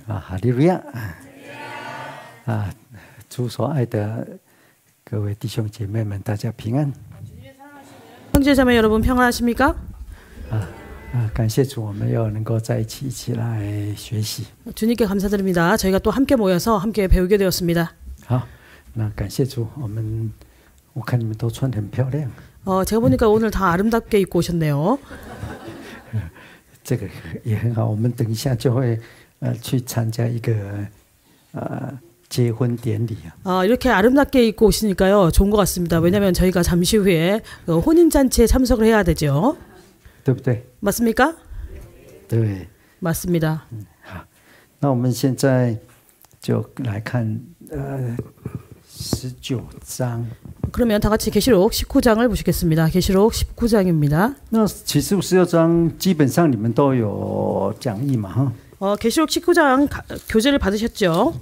哈利路亚！主所爱的各位弟兄姐妹们，大家平安。 형제자매 여러분 평안하십니까? 感谢主，我们又能够在一起来学习。 주님께 감사드립니다. 저희가 또 함께 모여서 함께 배우게 되었습니다. 好，那感谢主，我看你们都穿得很漂亮。 제가 보니까 오늘 다 아름답게 입고 오셨네요. 这个也很好，我们等一下就会去参加一个结婚典礼。 이렇게 아름답게 입고 오시니까요 좋은 것 같습니다. 왜냐하면 저희가 잠시 후에 혼인 잔치에 참석을 해야 되죠. 对不对？ 맞습니까? 对， 맞습니다. 好，那我们现在就来看19章。 그러면 다 같이 계시록 19장을 보시겠습니다. 계시록 19장입니다. 那启示录16章基本上你们都有讲义嘛？哈。 계시록 19장 교재를 받으셨죠?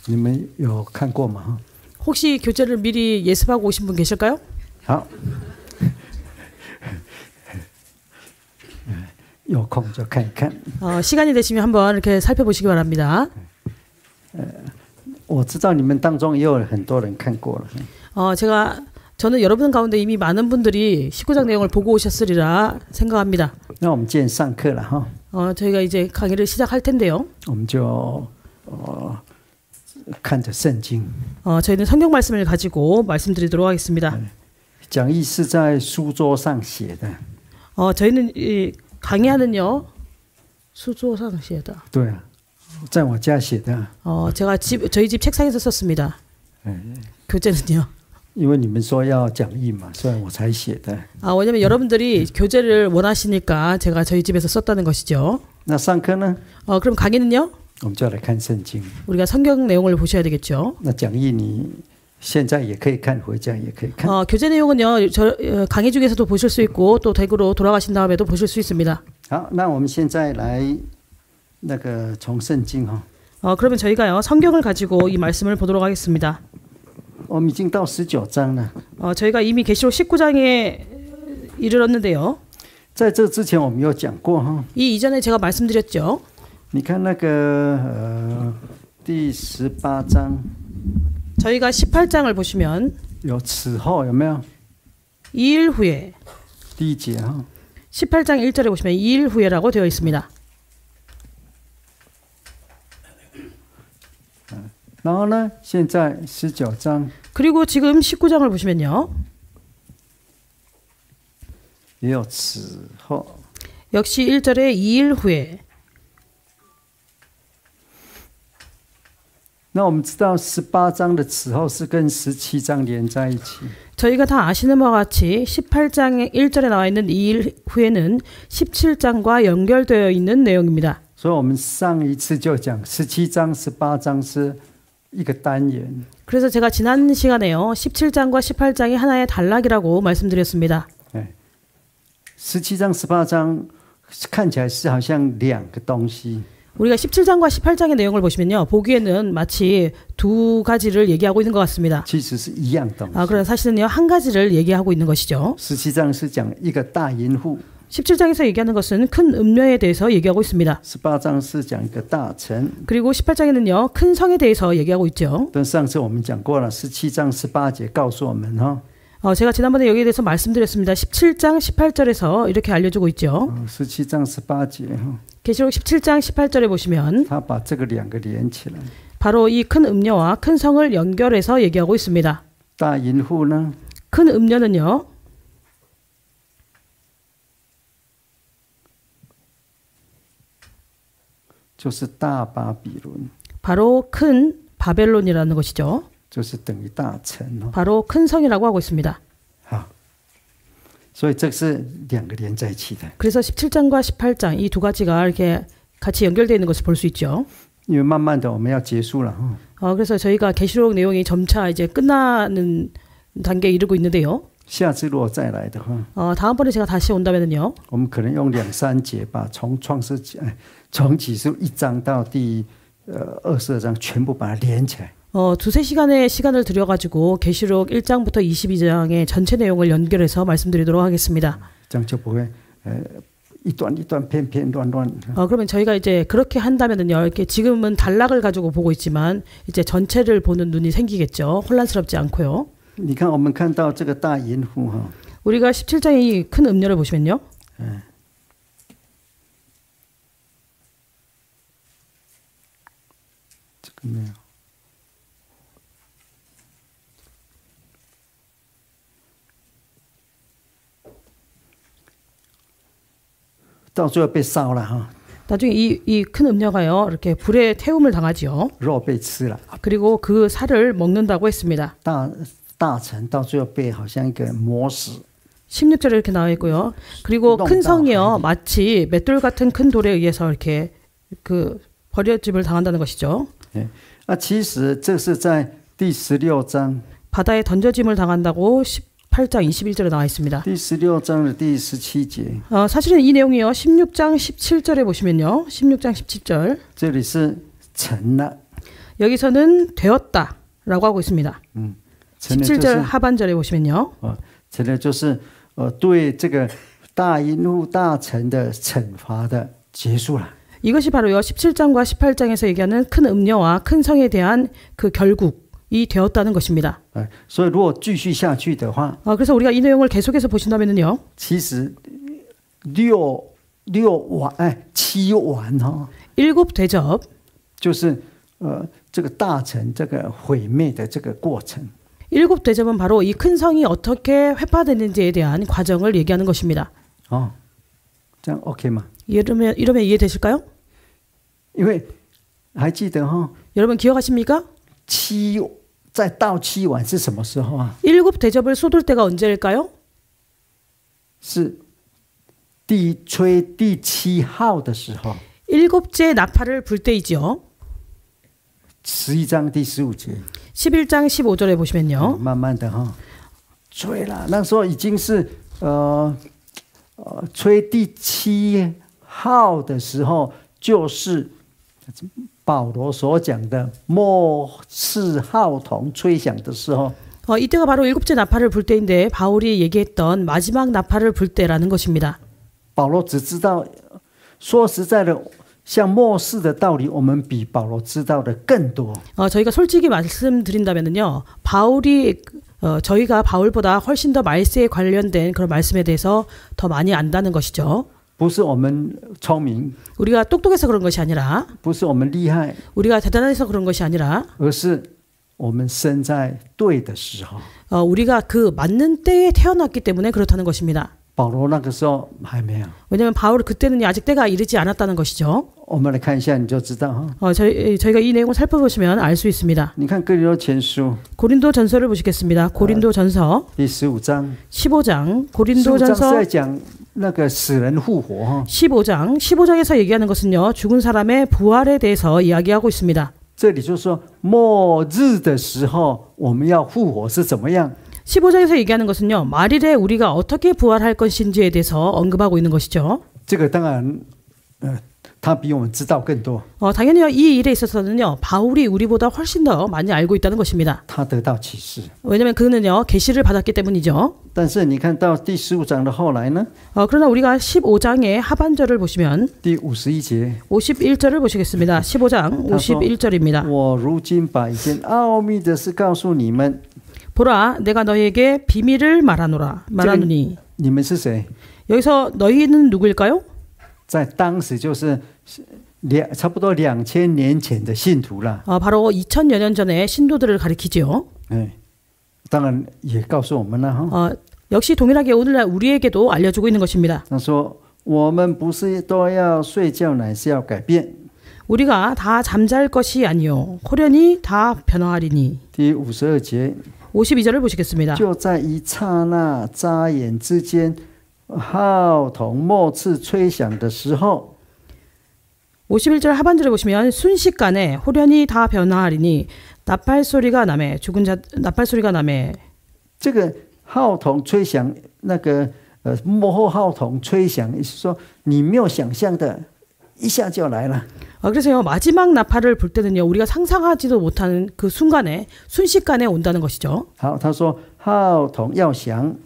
你们有看过吗？ 혹시 교재를 미리 예습하고 오신 분 계실까요? 好，有空就看一看。 시간이 되시면 한번 이렇게 살펴보시기 바랍니다. 我知道你们当中也有很多人看过了。 저는 여러분 가운데 이미 많은 분들이 19장 내용을 보고 오셨으리라 생각합니다. 那我们今天上课了哈。 저희가 이제 강의를 시작할 텐데요. 我们就看着圣经。 저희는 성경 말씀을 가지고 말씀드리도록 하겠습니다. 讲义是在书桌上写的。 저희는 이 강의하는요 수조상写的. 对啊，在我家写的。 제가 저희 집 책상에서 썼습니다. 교재는요. 因为你们说要讲义嘛，所以我才写的。 왜냐면 여러분들이 교재를 원하시니까 제가 저희 집에서 썼다는 것이죠. 那上课呢？ 그럼 강의는요? 我们就来看圣经。 우리가 성경 내용을 보셔야 되겠죠. 那讲义你现在也可以看，回家也可以看。 교재 내용은요, 강의 중에서도 보실 수 있고 또 댁으로 돌아가신 다음에도 보실 수 있습니다. 好，那我们现在来那个从圣经哈。 그러면 저희가요 성경을 가지고 이 말씀을 보도록 하겠습니다. 我们已经到19章了。 저희가 이미 계시록 19장에 이르렀는데요. 在这之前我们有讲过哈。 이 이전에 제가 말씀드렸죠. 你看那个第18章。 저희가 18장을 보시면 有此后有没有？ 2일 후에. 第一节哈。 18장 1절에 보시면 2일 후에라고 되어 있습니다. 然后呢，现在19章。 그리고 지금 19장을 보시면요. 也有此后。 역시 1절에 2일 후에. 那我们知道18章的此后是跟17章连在一起。 저희가 다 아시는 바와 같이 18장의 1절에 나와 있는 2일 후에는 17장과 연결되어 있는 내용입니다. 所以我们上一次就讲17章、18章是一个单元。 그래서 제가 지난 시간에요. 17장과 18장이 하나의 단락이라고 말씀드렸습니다. 17장, 18장看起来是好像两个东西。 우리가 17장과 18장의 내용을 보시면요. 보기에는 마치 두 가지를 얘기하고 있는 것 같습니다. 其实是一样东西。 그러나 사실은요. 한 가지를 얘기하고 있는 것이죠. 17장是讲一个大淫妇。 17장에서 얘기하는 것은 큰 음녀에 대해서 얘기하고 있습니다. 18장是讲一个大城。 그리고 18장에는요. 큰 성에 대해서 얘기하고 있죠. 但上次我们讲过了，17장 18节告诉我们哈。 제가 지난번에 여기에 대해서 말씀드렸습니다. 17장 18절에서 이렇게 알려주고 있죠. 17장 18节。 계시록 17장 18절에 보시면 他把这个两个连起来。 바로 이 큰 음녀와 큰 성을 연결해서 얘기하고 있습니다. 大淫妇呢？ 큰 음녀는요. 就是大巴比伦。 바로 큰 바벨론이라는 것이죠. 就是等于大城。 바로 큰 성이라고 하고 있습니다. 好，所以这是两个连在一起的。 그래서 17장과 18장 이 두 가지가 이렇게 같이 연결되어 있는 것을 볼 수 있죠. 因为慢慢的我们要结束了。 그래서 저희가 계시록 내용이 점차 이제 끝나는 단계에 이르고 있는데요. 下次如果再来的话， 다음번에 제가 다시 온다면요. 我们可能用2、3节把从从启示录1章到第22章全部把它连起来。 두세 시간의 시간을 들여가지고 계시록 1장부터 22장의 전체 내용을 연결해서 말씀드리도록 하겠습니다. 这样就不会一段一段片片乱乱。 그러면 저희가 이제 그렇게 한다면은요, 이렇게 지금은 단락을 가지고 보고 있지만 이제 전체를 보는 눈이 생기겠죠. 혼란스럽지 않고요. 你看，我们看到这个大淫妇哈， 우리가 17장의 이 큰 음료를 보시면요. 这个没有。 到最后被烧了哈， 나중에 이 큰 음료가요, 이렇게 불에 태움을 당하지요. 肉被吃了， 그리고 그 살을 먹는다고 했습니다. 大臣到最后被好像一个磨死。 16절에 이렇게 나와 있고요. 그리고 큰 성이요, 마치 맷돌 같은 큰 돌에 의해서 이렇게 그 버려짐을 당한다는 것이죠. 其实这是在第16章， 바다에 던져짐을 당한다고 18장 21절에 나와 있습니다. 第16章的第17节， 사실은 이 내용이요, 16장 17절에 보시면요. 16장 17절. 这里是成了， 여기서는 되었다라고 하고 있습니다. 成了就 17절 是 하반절에 보시면요. 成了就是对这个大淫妇大臣的惩罚的结束了。 이것이 바로요, 17장과 18장에서 얘기하는 큰 음녀와 큰 성에 대한 그 결국이 되었다는 것입니다. 所以如果继续下去的话， 그래서 우리가 이 내용을 계속해서 보신다면요, 其实七碗哈， 7 대접, 就是这个大臣这个毁灭的这个过程。 7 대접은 바로 이 큰 성이 어떻게 회파되는지에 대한 과정을 얘기하는 것입니다. 这样 OK 吗？ 이러면 이해되실까요? 因为还记得哈， 여러분 기억하십니까? 再倒7碗是什么时候啊？ 7 대접을 쏟을 때가 언제일까요? 是吹第7号的时候。 7째 나팔을 불 때이지요. 11章第15节， 11장 15절에 보시면요. 慢慢的哈，吹了，那时候已经是吹第7号的时候，就是保罗所讲的末世号筒吹响的时候。 이때가 바로 7째 나팔을 불 때인데 바울이 얘기했던 마지막 나팔을 불 때라는 것입니다. 保罗只知道，说实在的，像末世的道理，我们比保罗知道的更多。 저희가 솔직히 말씀드린다면요, 바울이 저희가 바울보다 훨씬 더 말세에 관련된 그런 말씀에 대해서 더 많이 안다는 것이죠. 不是我们聪明， 우리가 똑똑해서 그런 것이 아니라, 不是我们厉害， 우리가 대단해서 그런 것이 아니라, 而是我们生在对的时候。 우리가 그 맞는 때에 태어났기 때문에 그렇다는 것입니다. 保罗那个时候还没有。 왜냐하면 바울 그때는 아직 때가 이르지 않았다는 것이죠. 我们来看一下，你就知道哈。 저희가 이 내용을 살펴보시면 알 수 있습니다. 你看哥林多前书 고린도 전서를 보시겠습니다. 고린도 전서 第15章， 15장, 고린도 15章是 전서 在讲那个死人复活哈。 15장에서 얘기하는 것은요, 죽은 사람의 부활에 대해서 이야기하고 있습니다. 这里就说末日的时候我们要复活是怎么样？ 15장에서 얘기하는 것은요, 말일에 우리가 어떻게 부활할 것인지에 대해서 언급하고 있는 것이죠. 这个当然，他比我们知道更多。 당연히 이 일에 있어서는요, 바울이 우리보다 훨씬 더 많이 알고 있다는 것입니다. 他得到启示。 왜냐하면 그는요, 계시를 받았기 때문이죠. 但是你看到第15章的后来呢？ 그러나 우리가 15장의 하반절을 보시면 第51节， 51절을 보시겠습니다. 15장 51절입니다. 我如今把一件奥秘的事告诉你们。 보라, 내가 너희에게 비밀을 말하노니. 你们是谁？ 여기서 너희는 누구일까요? 在当时就是差不多2000年前的信徒啦。 바로 2000여 년 전에 신도들을 가리키지요. 当然也告诉我们了哈。 역시 동일하게 오늘날 우리에게도 알려주고 있는 것입니다. 他说：“我们不是都要睡觉，乃是要改变。” 우리가 다 잠잘 것이 아니요 호련히 다 변화하리니. 第52节。 52절을 보시겠습니다. 就在一刹那眨眼之间，号筒末次吹响的时候。 51절 하반절에 보시면 순식간에 호련히 다 변화하리니 나팔 소리가 나매 죽은 자 나팔 소리가 나매. 这个号筒吹响，那个末后号筒吹响，也是说你没有想象的，一下就来了。 그래서요, 마지막 나팔을 불 때는요, 우리가 상상하지도 못하는 그 순간에 순식간에 온다는 것이죠. 好，他说号筒要响，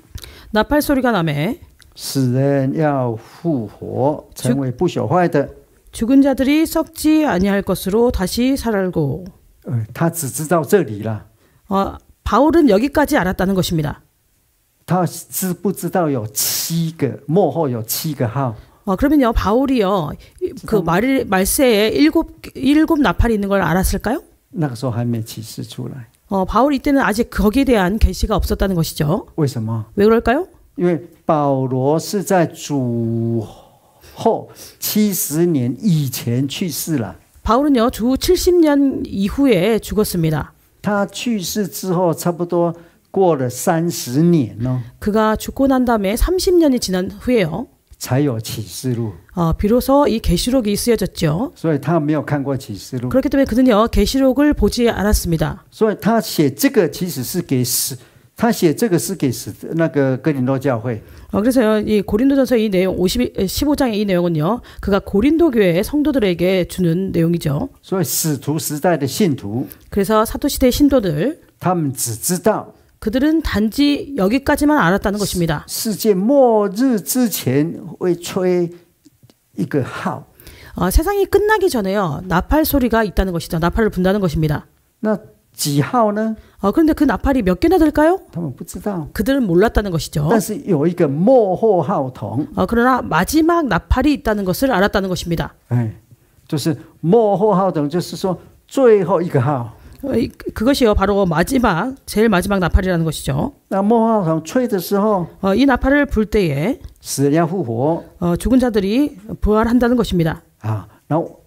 나팔 소리가 나매 死人要复活，成为不朽坏的。 죽은 자들이 썩지 아니할 것으로 다시 살고. 他只知道这里了。 바울은 여기까지 알았다는 것입니다. 他知不知道有7个末后有7个号？ 그러면요 바울이요 그 말세에 일곱 나팔이 있는 걸 알았을까요? 那个时候还没启示出来。 바울 이때는 아직 거기에 대한 계시가 없었다는 것이죠. 为什么？ 왜 그럴까요? 因为保罗是在主后70年以前去世了。 바울은요 주 70년 이후에 죽었습니다. 他去世之后，差不多过了30年哦。 그가 죽고 난 다음에 30년이 지난 후에요. 才有启示录。 비로소 이 계시록이 쓰여졌죠. 所以他没有看过启示录。 그렇기 때문에 그는요 계시록을 보지 않았습니다. 所以他写这个其实是给他写这个是给那个哥林多教会。 그래서요 이 고린도전서 이 내용 15장의 이 내용은요 그가 고린도 교회의 성도들에게 주는 내용이죠. 所以使徒时代的信徒， 그래서 사도 시대의 신도들 他们只知道 그들은 단지 여기까지만 알았다는 것입니다. 世界末日之前会吹一个号。 세상이 끝나기 전에요 나팔 소리가 있다는 것이죠. 나팔을 분다는 것입니다. 那几号呢？ 그런데 그 나팔이 몇 개나 될까요? 他们不知道。 그들은 몰랐다는 것이죠. 但是有一个末后号筒。 그러나 마지막 나팔이 있다는 것을 알았다는 것입니다. 就是末后号筒，就是说最后一个号。 그것이요 바로 마지막 제일 마지막 나팔이라는 것이죠. 那末后号筒吹的时候， 이 나팔을 불 때에 死人要复活， 죽은 자들이 부활한다는 것입니다. 然后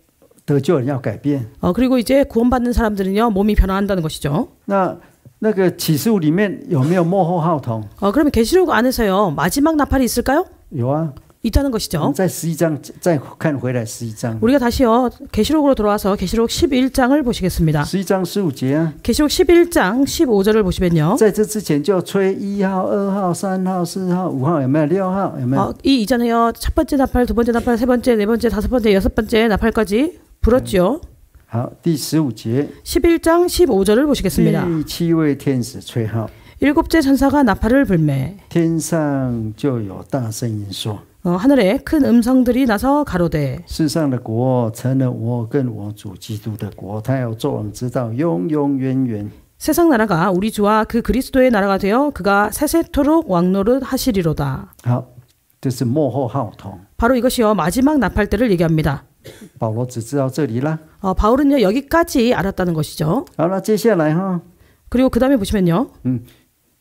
得救人要改变。 그리고 이제 구원받는 사람들은요 몸이 변화한다는 것이죠. 那个启示录里面有没有末后号筒？ 그러면 계시록 안에서요 마지막 나팔이 있을까요? 有啊， 있다는 것이죠. 在11章再看回来11章。 우리가 다시요 계시록으로 돌아와서 계시록 11장을 보시겠습니다. 11장 15节啊。 계시록 11장 15절을 보시면요. 在这之前就吹1号、2号、3号、4号、5号，有没有？6号有没有？ 이 이전에요 첫 번째 나팔, 두 번째 나팔, 세 번째, 네 번째, 다섯 번째, 여섯 번째 나팔까지 불었죠. 好，第15节， 11장 15절을 보시겠습니다. 第7位天使吹号， 일곱째 천사가 나팔을 불매 天上就有大声音说： 하늘에 큰 음성들이 나서 가로되 世上的国成了我跟我主基督的国，他要作王直到永永远远。 세상 나라가 우리 주와 그 그리스도의 나라가 되어 그가 세세토록 왕노릇 하시리로다. 好，这是末后号筒。 바로 이것이요 마지막 나팔 때를 얘기합니다. 保罗只知道这里啦。 바울은요 여기까지 알았다는 것이죠. 好了，接下来哈， 그리고 그 다음에 보시면요.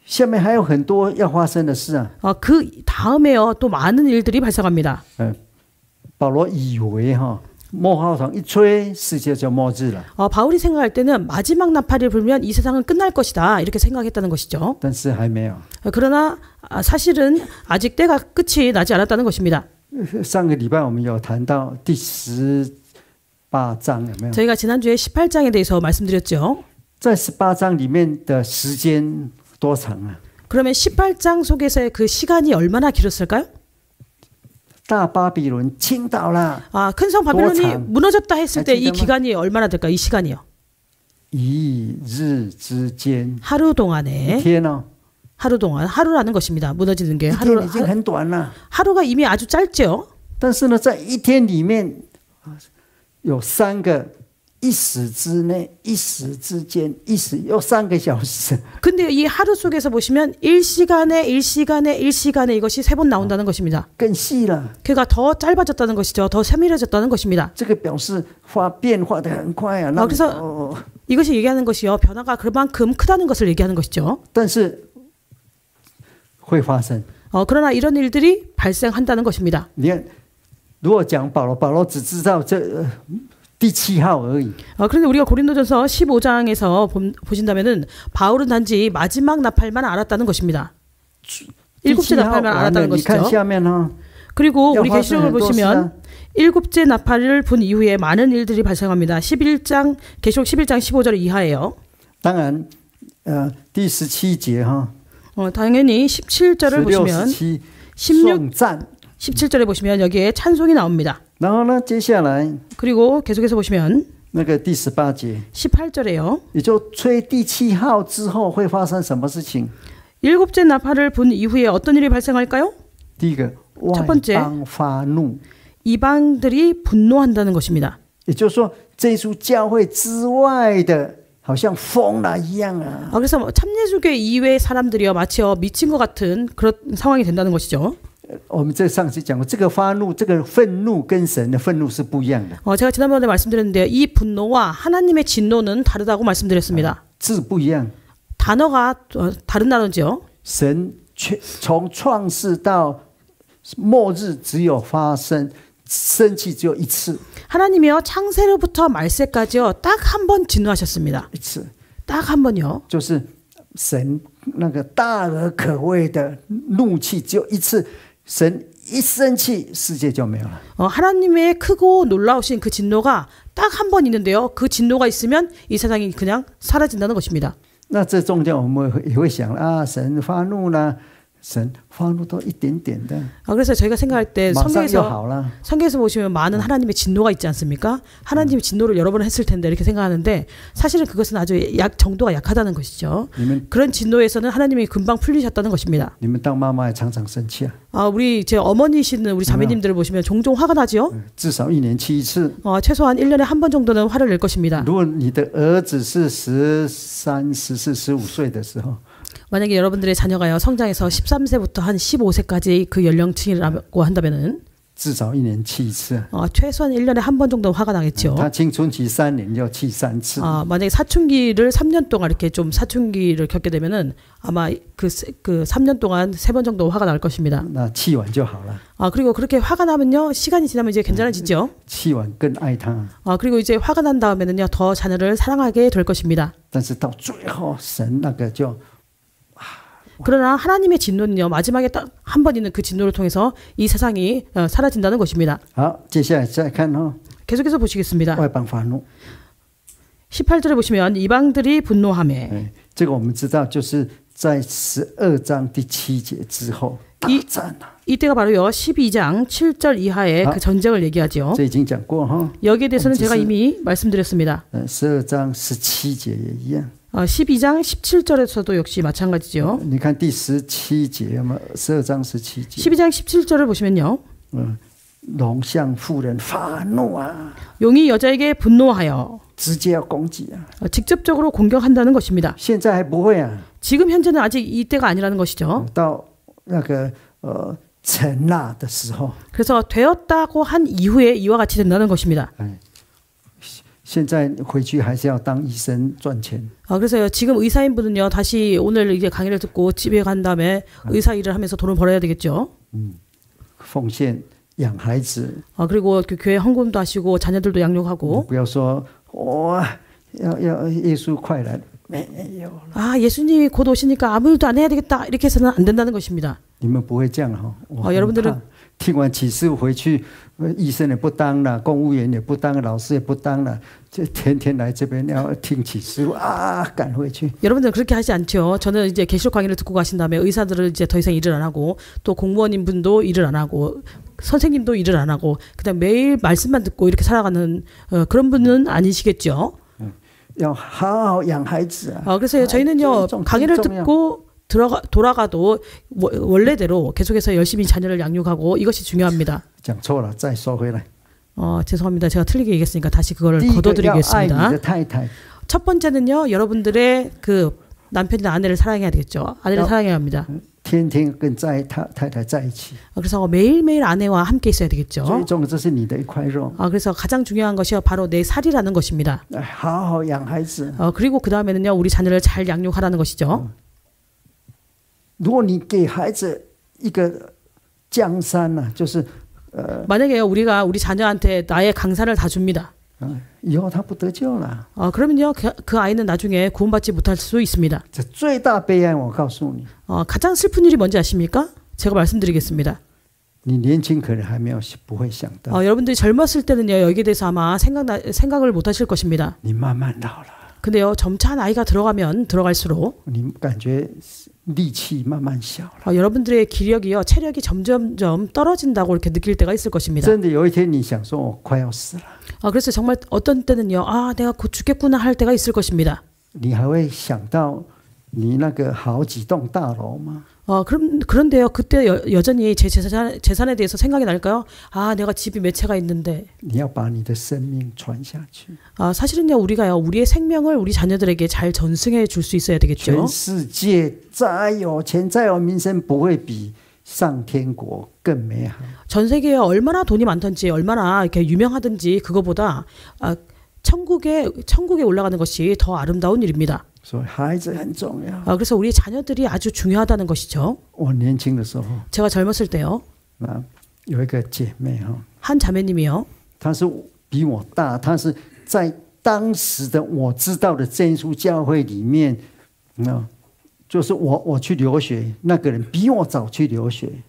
下面还有很多要发生的事啊。 그 다음에요 또 많은 일들이 발생합니다. 保罗以为哈，末后号筒一吹，世界就末日了。 바울이 생각할 때는 마지막 나팔을 불면 이 세상은 끝날 것이다 이렇게 생각했다는 것이죠. 但是还没有。 그러나 사실은 아직 때가 끝이 나지 않았다는 것입니다. 上个礼拜我们有谈到第18章，有没有？ 저희가 지난주에 18장에 대해서 말씀드렸죠. 在18章里面的时间多长啊？ 그러면 18장 속에서의 그 시간이 얼마나 길었을까요? 大巴比伦倾倒了， 큰 성 바빌론이 참. 무너졌다 했을 때 이 진짜만. 기간이 얼마나 될까요? 이 시간이요. 一日之间， 하루 一 동안에 天哦， 하루 동안 하루라는 것입니다. 무너지는 게 一天已经很短了。 하루가 이미 아주 짧죠. 但是呢，在一天里面有3个一时之内、一时之间、一时又3个小时。 근데 이 하루 속에서 보시면 1시간에 1시간에 1시간에 이것이 3번 나온다는 것입니다. 更细了， 그가 더 짧아졌다는 것이죠. 더 세밀해졌다는 것입니다. 这个表示变化的很快啊。 그래서 이것이 얘기하는 것이요. 변화가 그만큼 크다는 것을 얘기하는 것이죠. 但是会发生。 그러나 이런 일들이 발생한다는 것입니다. 你看，如果讲保罗只知道这第7号而已。 그런데 우리가 고린도전서 15장에서 보신다면은 바울은 단지 마지막 나팔만 알았다는 것입니다. 7째 나팔만 알았다는 你看 것이죠. 下面哈， 그리고 우리 要发生 계시록을 很多事 보시면 啊。 7째 나팔을 분 이후에 많은 일들이 발생합니다. 11장 계시록 11장 15절 이하예요. 当然，第17节哈， 당연히 17절을 16、 보시면 17 16, 颂赞。 17절에 보시면 여기에 찬송이 나옵니다. 然后呢，接下来 그리고 계속해서 보시면 那个第18节， 18절에요. 也就吹第7号之后会发生什么事情？ 7째 나팔을 분 이후에 어떤 일이 발생할까요? 第一个， 첫 번째, 外邦发怒， 이방들이 분노한다는 것입니다. 也就是说，这一株教会之外的，好像疯了一样啊。 그래서 참예수교 이외의 사람들이요 마치 미친 것 같은 그런 상황이 된다는 것이죠. 我们上次讲过，这个发怒、这个愤怒跟神的愤怒是不一样的， 제가 지난번에 말씀드렸는데요. 이 분노와 하나님의 진노는 다르다고 말씀드렸습니다. 字不一样。 단어가 다른 단어죠. 神从创世到末日只有发生生气只有一次， 하나님이요 창세로부터 말세까지요 딱 한 번 진노하셨습니다. 一次， 딱 한 번요. 就是神那个大而可畏的怒气只有一次，神一生气，世界就没有了。 하나님의 크고 놀라우신 그 진노가 딱 한 번 있는데요. 그 진노가 있으면 이 세상이 그냥 사라진다는 것입니다. 那这中间我们也会想啊，神发怒了，神发怒都一点点的， 그래서 저희가 생각할 때 马上就 성경에서 好了。 성경에서 보시면 많은 하나님의 진노가 있지 않습니까? 하나님의 진노를 여러 번 했을 텐데 이렇게 생각하는데 사실은 그것은 아주 정도가 약하다는 것이죠. 你们 그런 진노에서는 하나님이 금방 풀리셨다는 것입니다. 你们当妈妈也常常生气啊， 우리 제 어머니시는 우리 자매님들을 보시면 종종 화가 나죠. 至少1年气一次。 최소한 1년에 한 번 정도는 화를 낼 것입니다. 如果你的儿子是13、14、15岁的时候， 만약에 여러분들의 자녀가요 성장해서 13세부터 한 15세까지 그 연령층이라고 한다면은 至少1年气一次。 최소한 1년에 한 번 정도 화가 나겠죠. 他青春期3年要气3次。 만약에 사춘기를 3년 동안 이렇게 좀 사춘기를 겪게 되면은 아마 그 3년 동안 3번 정도 화가 날 것입니다. 那气完就好了， 그리고 그렇게 화가 나면요 시간이 지나면 이제 괜찮아지죠. 气完更爱他。 그리고 이제 화가 난 다음에는요 더 자녀를 사랑하게 될 것입니다. 但是到最后，神那个就 그러나 하나님의 진노는요 마지막에 딱 한 번 있는 그 진노를 통해서 이 세상이 사라진다는 것입니다. 好，接下来再看哦， 계속해서 보시겠습니다. 外邦发怒。 18절에 보시면 이방들이 분노하매 哎，这个我们知道，就是在12章第7节之后大战啊， 이때가 바로요 12장 7절 이하의 그 전쟁을 얘기하죠. 这已经讲过哈。 여기에 대해서는 제가 이미 말씀드렸습니다. 12章17节也一样。 12장 17절에서도 역시 마찬가지죠. 你看第17节嘛，12章17节， 12장 17절을 보시면요. 龙向妇人发怒啊， 용이 여자에게 분노하여 直接要攻击啊。 직접적으로 공격한다는 것입니다. 现在还不会啊， 지금 현재는 아직 이때가 아니라는 것이죠. 到那个成了的时候， 그래서 되었다고 한 이후에 이와 같이 된다는 것입니다. 现在回去还是要当医生赚钱。 그래서 지금 의사인 분은요 다시 오늘 이제 강의를 듣고 집에 간 다음에 의사 일을 하면서 돈을 벌어야 되겠죠. 奉献养孩子， 그리고 그 교회 헌금도 하시고 자녀들도 양육하고. 不要说要耶稣快来，没有了。 예수님이 곧 오시니까 아무 일도 안 해야 되겠다 이렇게 해서는 안 된다는 것입니다. 你们不会这样哈。 여러분들은 听完启示回去，医生也不当了，公务员也不当，老师也不当了，就天天来这边要听启示啊，赶回去。 여러분들은 그렇게 하지 않죠. 저는 이제 계시록 강의를 듣고 가신 다음에 의사들은 이제 더 이상 일을 안 하고 또 공무원인 분도 일을 안 하고 선생님도 일을 안 하고 그다음 매일 말씀만 듣고 이렇게 살아가는 그런 분은 아니시겠죠. 要好好养孩子啊。 그래서 저희는요 강의를 듣고 돌아가도 원래대로 계속해서 열심히 자녀를 양육하고 이것이 중요합니다. 讲错了，再说回来。 죄송합니다. 제가 틀리게 얘기했으니까 다시 그걸 第一个要爱你 거둬드리겠습니다. 的太太， 첫 번째는요 여러분들의 그 남편이나 아내를 사랑해야 되겠죠. 아내를 사랑해야 합니다. 天天跟太太在一起。 그래서 매일매일 아내와 함께 있어야 最 되겠죠. 重要，这是你的一块肉。 그래서 가장 중요한 것이 바로 내 살이라는 것입니다. 好好养孩子。 그리고 그 다음에는요 우리 자녀를 잘 양육하라는 것이죠. 如果你给孩子一个江山呢，就是 만약에 우리가 우리 자녀한테 나의 강산을 다 줍니다. 以后他不得救了。 그러면요 그 아이는 나중에 구원받지 못할 수 있습니다. 这最大悲哀，我告诉你， 가장 슬픈 일이 뭔지 아십니까? 제가 말씀드리겠습니다. 你年轻可能还没有不会想到， 여러분들이 젊었을 때는요 여기에 대해서 아마 생각을 못 하실 것입니다. 你慢慢老了， 근데요 점차 나이가 들어가면 들어갈수록 你感觉力气慢慢小了。 여러분들의 기력이요 체력이 점점점 떨어진다고 이렇게 느낄 때가 있을 것입니다. 真的有一天你想说，我快要死了， 그래서 정말 어떤 때는요 내가 곧 죽겠구나 할 때가 있을 것입니다. 你还会想到你那个好几栋大楼吗？ 그런데요. 그때 여전히 제 재산에 대해서 생각이 날까요? 아, 내가 집이 몇 채가 있는데. 你要把你的生命传下去。 사실은요, 우리가요, 우리의 생명을 우리 자녀들에게 잘 전승해 줄 수 있어야 되겠죠. 全世界再有钱再有名声，不会比上天国更美好。 전 세계에 얼마나 돈이 많든지 얼마나 이렇게 유명하든지 그거보다 천국에 올라가는 것이 더 아름다운 일입니다. 所以孩子很重要。 그래서 우리 자녀들이 아주 중요하다는 것이죠. 我年轻的时候， 제가 젊었을 때요, 有一个姐妹哈， 한 자매님이요. 她是比我大，她是在当时的我知道的真耶稣教会里面，就是我去留学，那个人比我早去留学。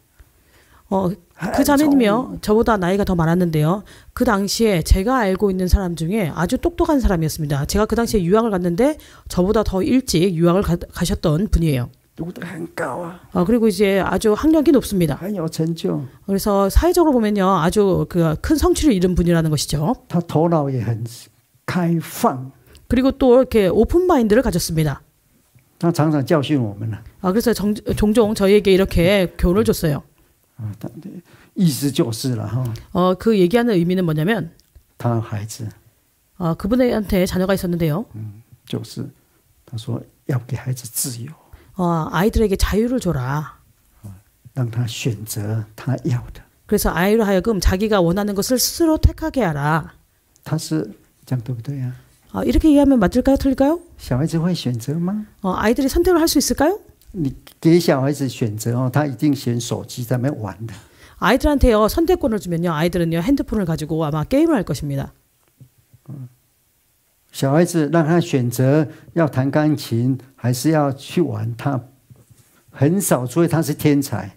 그 자매님이요, 저보다 나이가 더 많았는데요. 그 당시에 제가 알고 있는 사람 중에 아주 똑똑한 사람이었습니다. 제가 그 당시에 유학을 갔는데 저보다 더 일찍 유학을 가셨던 분이에요. 그리고 이제 아주 학력이 높습니다. 그래서 사회적으로 보면요, 아주 그 큰 성취를 이룬 분이라는 것이죠. 그리고 또 이렇게 오픈 마인드를 가졌습니다. 그래서 종종 저희에게 이렇게 교훈을 줬어요. 意思就是了哈。 그 얘기하는 의미는 뭐냐면, 他孩子 그분한테 자녀가 있었는데요. 就是他说要给孩子自由， 아이들에게 자유를 줘라. 让他选择他要的。 그래서 아이로 하여금 자기가 원하는 것을 스스로 택하게 하라. 他是这样对不对啊？ 이렇게 이해하면 맞을까요? 틀릴까요? 小孩子会选择吗？ 아이들이 선택을 할 수 있을까요? 你给小孩子选择他一定选手机在那边玩的。 아이들한테요, 선택권을 주면요, 아이들은요, 핸드폰을 가지고 아마 게임을 할 것입니다. 小孩子让他选择要弹钢琴还是要去玩，他很少，除非他是天才。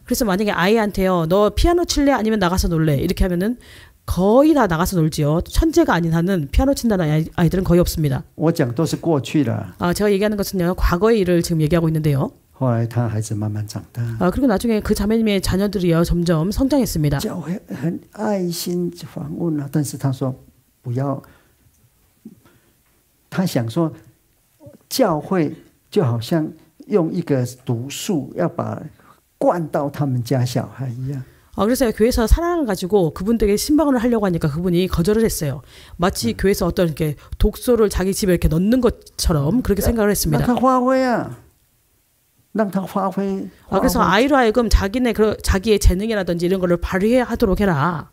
그래서 만약에 아이한테요, 너 피아노 칠래 아니면 나가서 놀래 이렇게 하면은 거의 다 나가서 놀지요. 천재가 아닌 한은 피아노 친다는 아이들은 거의 없습니다. 我讲都是过去了。 제가 얘기하는 것은요, 과거의 일을 지금 얘기하고 있는데요. 后来他孩子慢慢长大。 그리고 나중에 그 자매님의 자녀들이요, 점점 성장했습니다. 教会很爱心访问啊，但是他说不要。他想说，教会就好像用一个毒素要把灌到他们家小孩一样。 그래서 교회에서 사랑을 가지고 그분들에게 신방을 하려고 하니까 그분이 거절을 했어요. 마치 교회에서 어떤 이렇게 독소를 자기 집에 이렇게 넣는 것처럼 그렇게 생각을 했습니다. 그래서 아이로 하여금 자기의 재능이라든지 이런 거를 발휘하도록 해라.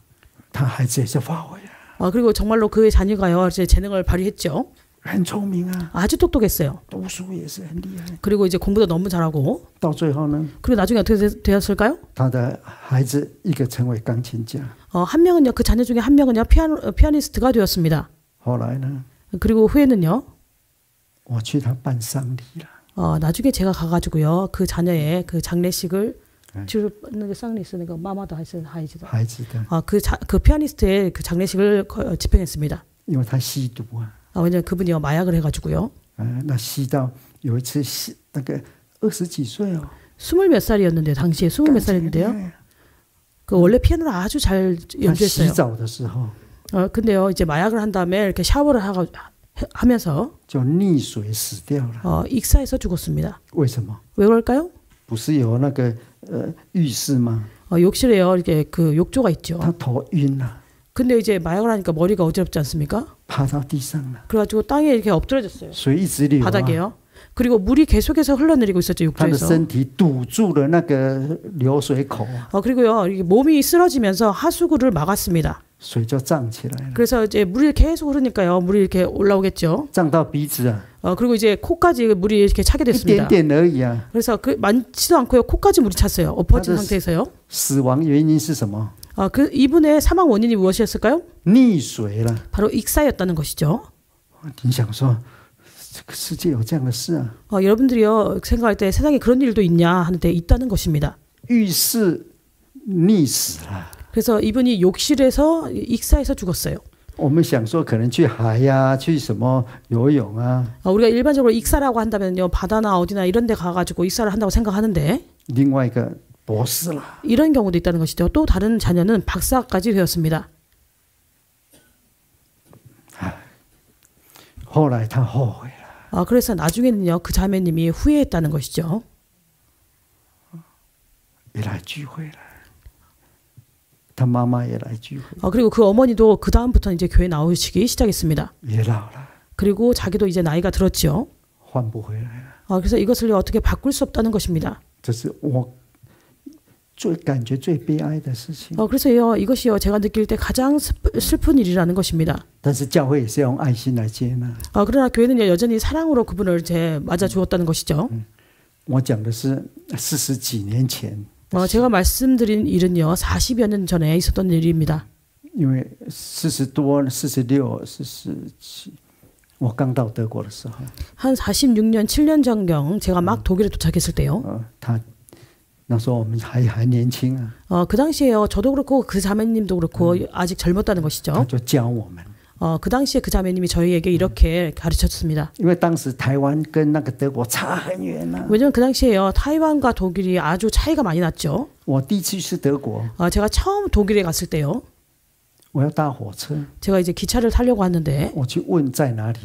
그리고 정말로 그의 자녀가요, 이제 재능을 발휘했죠. 아주 똑똑했어요. 그리고 이제 공부도 너무 잘하고. 그리고 나중에 어떻게 되었을까요? 한 명은요, 그 자녀 중에 한 명은요, 피아니스트가 되었습니다. 그리고 후에는요, 나중에 제가 가가지고요, 그 자녀의 그 장례식을 그 피아니스트의 그 장례식을 집행했습니다. 왜냐면 그분이요, 마약을 해가지고요. 20몇 살이었는데, 당시에 20몇 살이었는데요. 그 원래 피아노를 아주 잘 연주했어요. 근데요, 이제 마약을 한 다음에 이렇게 샤워를 하면서 익사해서 죽었습니다. 왜 그럴까요? 욕실에요, 이렇게 그 욕조가 있죠. 근데 이제 마약을 하니까 머리가 어지럽지 않습니까? 그래가지고 땅에 이렇게 엎드려졌어요. 바닥에요. 그리고 물이 계속해서 흘러내리고 있었죠, 욕조에서. 그리고요, 몸이 쓰러지면서 하수구를 막았습니다. 그래서 이제 물이 계속 흐르니까요, 물이 이렇게 올라오겠죠. 그리고 이제 코까지 물이 이렇게 차게 됐습니다. 그래서 많지도 않고요, 코까지 물이 찼어요. 엎어진 상태에서요. 이분의 사망 원인이 무엇이었을까요? 바로 익사였다는 것이죠. 여러분들이요, 생각할 때 세상에 그런 일도 있냐 하는데 있다는 것입니다. 그래서 이분이 욕실에서 익사해서 죽었어요. 우리가 일반적으로 익사라고 한다면요, 바다나 어디나 이런 데 가가지고 익사를 한다고 생각하는데 이런 경우도 있다는 것이죠. 또 다른 자녀는 박사까지 되었습니다. 그래서 나중에는요, 그 자매님이 후회했다는 것이죠. 也来聚会了，他妈妈也来聚会， 그리고 그 어머니도 그 다음부터 이제 교회 나오시기 시작했습니다. 也老了， 그리고 자기도 이제 나이가 들었죠. 换不回来了。 그래서 이것을 어떻게 바꿀 수 없다는 것입니다. 这是我感觉最悲哀的事情。 그래서요, 이것이요, 제가 느낄 때 가장 슬픈 일이라는 것입니다. 但是教会也是要用爱心来接纳。 그러나 교회는요, 여전히 사랑으로 그분을 이제 맞아 주었다는 것이죠. 我讲的是40几年前， 제가 말씀드린 일은요, 40여 년 전에 있었던 일입니다. 因为40多、46、47，我刚到德国的时候， 한 46년, 7년 전경 제가 막 독일에 도착했을 때요. 那时候我们还年轻啊。 그 당시에요, 저도 그렇고 그 자매님도 그렇고 아직 젊었다는 他 것이죠. 就教我们， 그 당시에 그 자매님이 저희에게 이렇게 가르쳤습니다. 因为当时台湾跟那个德国差很远啊。 왜냐면 그 당시에요, 타이완과 독일이 아주 차이가 많이 났죠. 我第一次去德国， 제가 처음 독일에 갔을 때요, 我要搭火车， 제가 이제 기차를 타려고 하는데 我去问在哪里，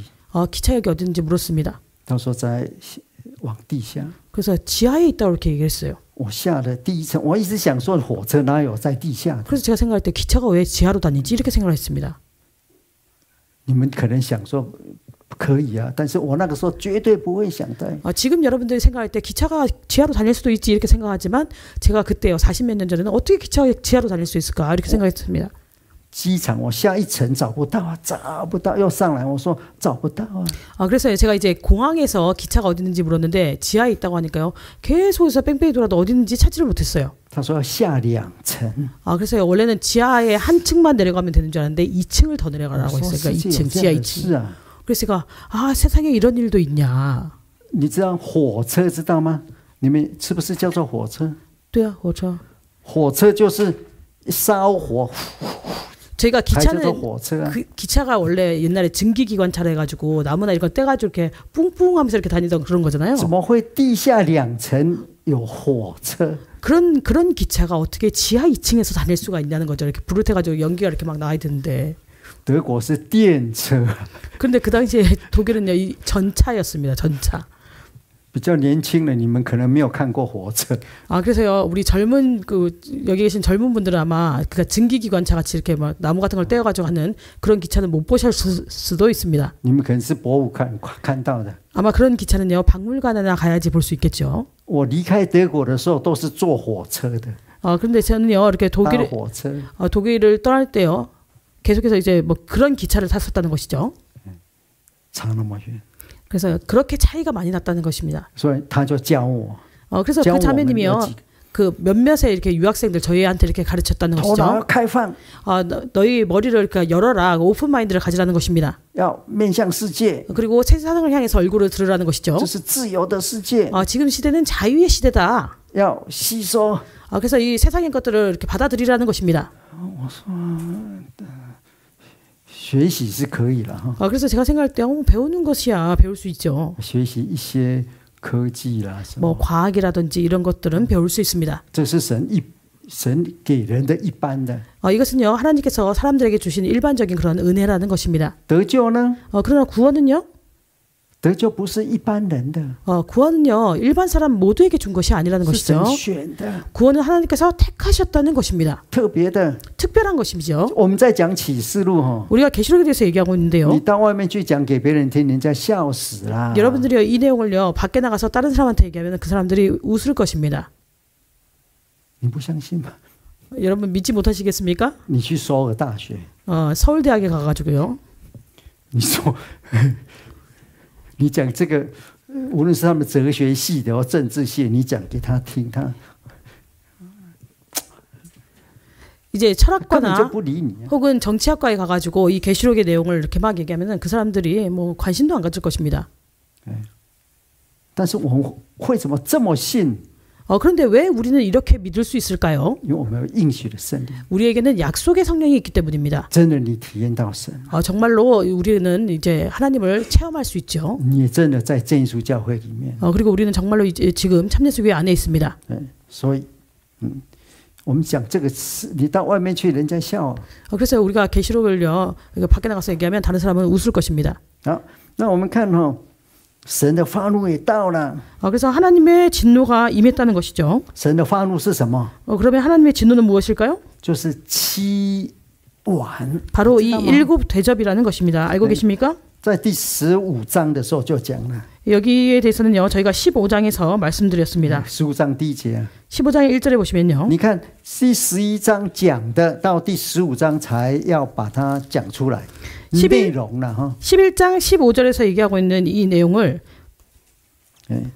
기차역이 어딘지 물었습니다. 他说在往地下。 그래서 지하에 있다고 이렇게 얘기했어요. 我下了第一层，我一直想说火车哪有在地下的？ 그래서 제가 생각할 때 기차가 왜 지하로 다니지 이렇게 생각을 했습니다. 你们可能想说可以啊，但是我那个时候绝对不会想的。 지금 여러분들이 생각할 때 기차가 지하로 다닐 수도 있지 이렇게 생각하지만 제가 그때요 40몇 년 전에는 어떻게 기차가 지하로 다닐 수 있을까 이렇게 생각했습니다. 机场我下一层找不到啊，找不到，又上来我说找不到啊。 그래서 제가 이제 공항에서 기차가 어디 있는지 물었는데 지하에 있다고 하니까요. 계속해서 뺑뺑이 돌아도 어디 있는지 찾지를 못했어요. 他说要下2层。 그래서 원래는 지하에 한 층만 내려가면 되는 줄 알았는데 2층을 더 내려가라고 했어요. 그러니까 2층, 지하 2층. 그래서 제가 세상에 이런 일도 있냐. 你知道火车知道吗？你们是不是叫做火车？对啊，火车。火车就是烧火。 저희가 기차는 기차가 원래 옛날에 증기기관차라 해가지고 나무나 이런 거 떼가지고 이렇게 뿡뿡하면서 이렇게 다니던 그런 거잖아요. 怎么会地下2层有火车？ 그런 기차가 어떻게 지하 2층에서 다닐 수가 있냐는 거죠. 이렇게 불을 태가지고 연기가 이렇게 막 나와야 되는데. 德国是电车。 그런데 그 당시에 독일은요, 이 전차였습니다. 전차. 比较年轻的你们可能没有看过火车。 그래서요, 우리 젊은 여기 계신 젊은 분들은 아마 그러니까 증기기관차 같이 이렇게 막 나무 같은 걸 떼어가지고 하는 그런 기차는 못 보실 수도 있습니다. 你们可能是博物馆看到的。 아마 그런 기차는요, 박물관이나 가야지 볼 수 있겠죠. 我离开德国的时候都是坐火车的。 그런데 저는요, 이렇게 독일을 떠날 때요, 계속해서 이제 뭐 그런 기차를 탔었다는 것이죠. 差那么远。 그래서 그렇게 차이가 많이 났다는 것입니다. 所以他就教我。 그래서 그 자매님이요, 그 몇몇의 이렇게 유학생들 저희한테 이렇게 가르쳤다는 것이죠. 너희 머리를 이렇게 열어라, 오픈 마인드를 가지라는 것입니다. 要面向世界。 그리고 세상을 향해서 얼굴을 들으라는 것이죠. 这是自由的世界。 지금 시대는 자유의 시대다. 要吸收。 그래서 이 세상의 것들을 이렇게 받아들이라는 것입니다. 我说学习是可以了。 그래서 제가 생각할 때 배우는 것이야 배울 수 있죠. 学习一些科技啦， 뭐 과학이라든지 이런 것들은 배울 수 있습니다. 这是神给人的一般的。 이것은요, 하나님께서 사람들에게 주신 일반적인 그런 은혜라는 것입니다. 得救呢？ 그러나 구원은요? 得救不是一般人的。 구원은요, 일반 사람 모두에게 준 것이 아니라는 것이죠. 是神选的。 구원은 하나님께서 택하셨다는 것입니다. 特别的。 특별한 것이죠. 我们在讲启示录 우리가 계시록에 대해서 얘기하고 있는데요. 你到外面去讲给别人听，人家笑死啦。 여러분들이 이 내용을요, 밖에 나가서 다른 사람한테 얘기하면 그 사람들이 웃을 것입니다. 你不相信吗？ 여러분 믿지 못하시겠습니까? 你去首尔大学。 서울대학에 가가지고요. 你说你讲这个，无论是他们哲学系的或政治系，你讲给他听，他 이제 철학과나 니 혹은 정치학과에 가가지고 이 계시록의 내용을 이렇게 막 얘기하면은 그 사람들이 뭐 관심도 안 가질 것입니다. 但是我们为什么这么信？ 그런데 왜 우리는 이렇게 믿을 수 있을까요? 因为我们有应许的圣灵。 우리에게는 약속의 성령이 있기 때문입니다. 真的你体验到神。 정말로 우리는 이제 하나님을 체험할 수 있죠. 你也真的在真耶稣教会里面。 그리고 우리는 정말로 이제 지금 참예수교회 안에 있습니다. 所以，我们讲这个你到外面去，人家笑。 그래서 우리가 계시록을요, 밖에 나가서 얘기하면 다른 사람은 웃을 것입니다. 好，那我们看神的发怒也到了。 그래서 하나님의 진노가 임했다는 것이죠. 神的发怒是什么？ 그러면 하나님의 진노는 무엇일까요? 就是七碗。 바로 이 일곱 대접이라는 것입니다. 알고 계십니까? 在第15章的时候就讲了。 여기에 대해서는요, 저희가 15장에서 말씀드렸습니다. 15장 第一节。 15장 1절에 보시면요. 你看第11章讲的，到第15章才要把它讲出来内容了哈。 11장 15절에서 얘기하고 있는 이 내용을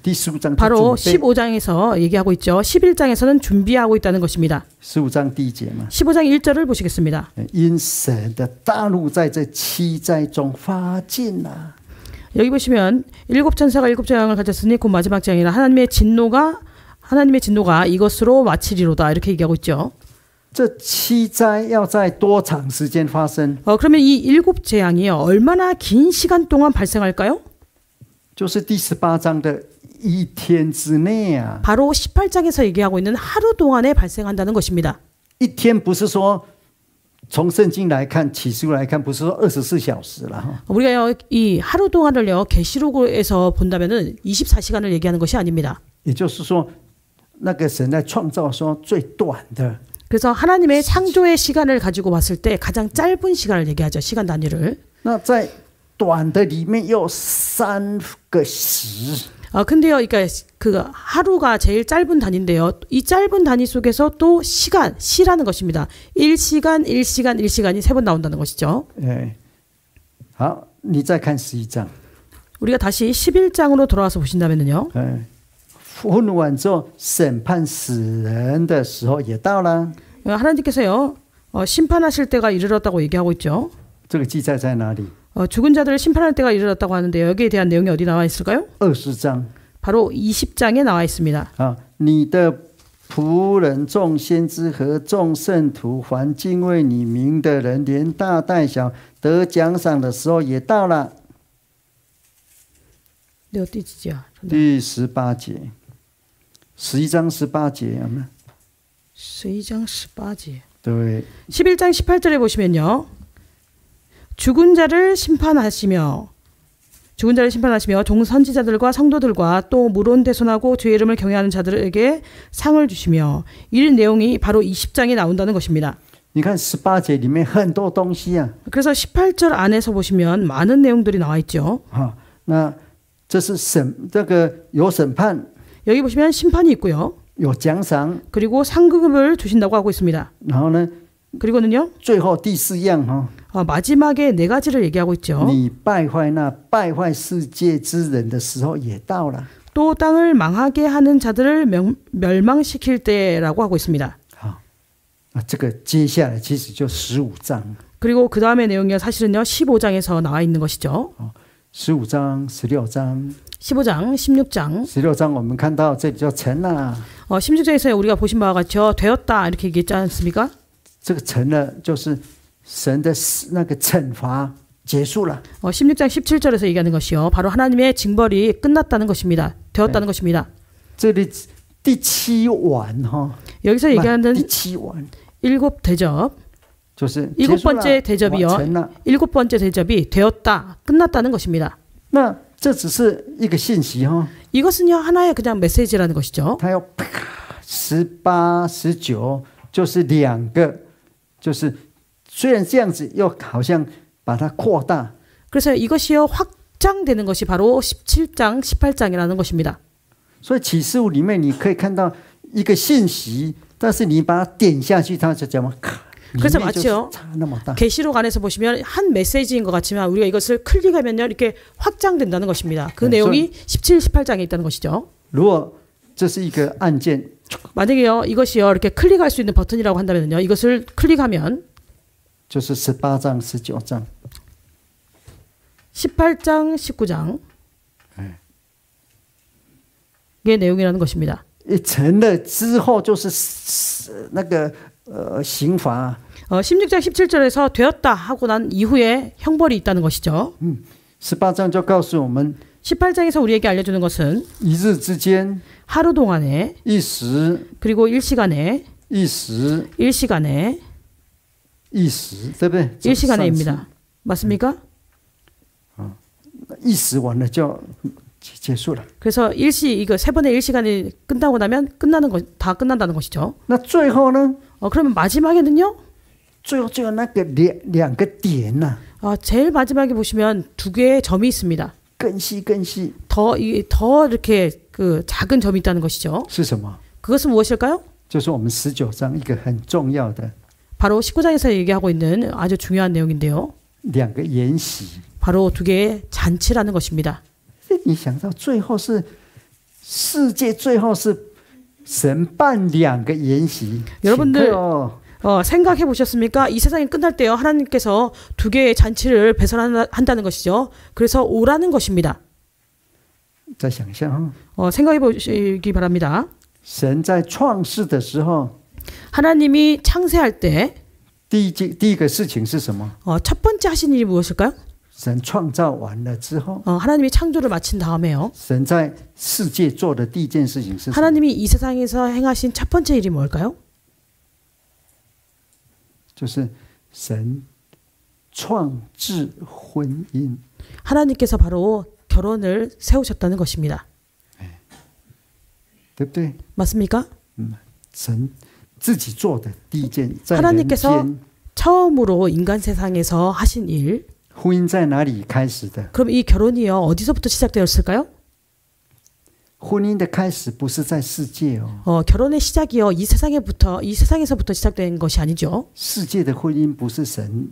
第15章 바로 15장에서 얘기하고 있죠. 11장에서는 준비하고 있다는 것입니다. 15장 第一节嘛。 15장 1절을 보시겠습니다. 因神的大怒在这七灾中发尽了。 여기 보시면 일곱 천사가 일곱 재앙을 가졌으니 곧 마지막 재앙이라 하나님의 진노가 이것으로 마치리로다 이렇게 얘기하고 있죠. 这七灾要在多长时间发生？ 그러면 이 일곱 재앙이요 얼마나 긴 시간 동안 발생할까요? 就是第18章的一天之内啊。 바로 18장에서 얘기하고 있는 하루 동안에 발생한다는 것입니다. 一天不是说从圣经来看，启示录来看，不是说24小时了哈。 우리가 이 하루 동안을요 계시록에서 본다면은 24시간을 얘기하는 것이 아닙니다. 也就是说，那个神在创造说最短的。 그래서 하나님의 창조의 시간을 가지고 봤을 때 가장 짧은 시간을 얘기하죠. 시간 단위를. 那在短的里面有3个时。 근데요, 그러니까 그 하루가 제일 짧은 단위인데요. 이 짧은 단위 속에서 또 시라는 것입니다. 1시간, 1시간, 1시간이 3번 나온다는 것이죠. 예. 好，你再看11장。 우리가 다시 11장으로 돌아와서 보신다면요. 混完之后，审判死人的时候也到了。 하나님께서요, 심판하실 때가 이르렀다고 얘기하고 있죠. 这个记载在哪里？ 죽은 자들을 심판할 때가 이르렀다고 하는데요. 여기에 대한 내용이 어디 나와 있을까요? 20장。 바로 20장에 나와 있습니다. 你的仆人众先知和众圣徒，凡敬畏你名的人，连大带小，得奖赏的时候也到了。 네, 어디지요? 第18节，11章18节有没有？ 12장 18절. 对， 11장 18절에 보시면요. 죽은 자를 심판하시며 종 선지자들과 성도들과 또 물온대손하고 주의 이름을 경외하는 자들에게 상을 주시며 이런 내용이 바로 20장에 나온다는 것입니다. 你看18节里面很多东西啊。 그래서 18절 안에서 보시면 많은 내용들이 나와 있죠. 那这是这个有审判， 여기 보시면 심판이 있고요. 有奖赏， 그리고 상급을 주신다고 하고 있습니다. 然后呢， 그리고는요. 最后第4样 마지막에 4가지를 얘기하고 있죠. 你败坏那败坏世界之人的时候也到了。 또 땅을 망하게 하는 자들을 멸망시킬 때라고 하고 있습니다. 这个接下来其实就15章。 그리고 그 다음의 내용이 사실은요 15장에서 나와 있는 것이죠. 15장, 16장, 15장, 16장. 16장我们看到这里就成了。 16장에서 우리가 보신 바와 같이요 되었다 이렇게 얘기했지 않습니까? 这个成了就是神的那个惩罚结束了。 16장 17절에서 얘기하는 것이요 바로 하나님의 징벌이 끝났다는 것입니다. 되었다는 것입니다. 这里第7碗 여기서 얘기하는 第7碗 일곱 대접, 就是 일곱 번째 대접이요. 일곱 번째 대접이 되었다, 끝났다는 것입니다. 那这只是一个信息 이것은요 하나의 그냥 메시지라는 것이죠. 它要18、19就是2个，就是虽然这样子又好像把它扩大。 그래서 이것이요 확장되는 것이 바로 17장, 18장이라는 것입니다. 所以启示录里面你可以看到一个信息，但是你把它点下去，它就怎么卡？ 그래서 마치요. 계시록 안에서 보시면 한 메시지인 것 같지만 우리가 이것을 클릭하면요 이렇게 확장된다는 것입니다. 그 내용이 17, 18장에 있다는 것이죠. 如果这是一个按键， 만약에요 이것이요 이렇게 클릭할 수 있는 버튼이라고 한다면요 이것을 클릭하면 就是18장, 19장, 18장, 19장 의 내용이라는 것입니다. 成了之后就是那个刑罚。 16장 17절에서 되었다 하고 난 이후에 형벌이 있다는 것이죠. 18장就告诉我们 18장에서 우리에게 알려주는 것은 一日之间 하루 동안에 一时 그리고 일시간에 一时 일시간에 一时，对不对？ 일시간에입니다. 맞습니까? 一时完了就结束了。 그래서 이거 세 번의 일시간이 끝나고 나면 다 끝난다는 것이죠. 那最后呢？ 그러면 마지막에는요? 最后那个两个点呐、 제일 마지막에 보시면 두 개의 점이 있습니다. 更细 더 이렇게 그 작은 점이 있다는 것이죠. 是什么？ 그것은 무엇일까요? 就是我们19章一个很重要的 바로 19장에서 얘기하고 있는 아주 중요한 내용인데요. 两个筵席。 바로 두 개의 잔치라는 것입니다. 你想到最后是世界最后是神办两个筵席， 여러분들 请客哦 생각해 보셨습니까? 이 세상이 끝날 때요. 하나님께서 두 개의 잔치를 배설한다는 것이죠. 그래서 오라는 것입니다. 再想象 생각해 보시기 바랍니다. 神在创世的时候， 하나님이 창세할 때 第一个事情是什么？ 첫 번째 하신 일이 무엇일까요? 神创造完了之后， 하나님이 창조를 마친 다음에요. 神在世界做的第一件事情是什么？ 하나님이 이 세상에서 행하신 첫 번째 일이 뭘까요? 就是神创制婚姻。 하나님께서 바로 결혼을 세우셨다는 것입니다. 对不对？ 맞습니까? 神自己做的第一件，在人 하나님께서 间， 처음으로 인간 세상에서 하신 일. 婚姻在哪里开始的？ 그럼 이 결혼이요 어디서부터 시작되었을까요? 婚姻的开始不是在世界哦， 결혼의 시작이요 이 세상에서부터 시작된 것이 아니죠. 世界的婚姻不是神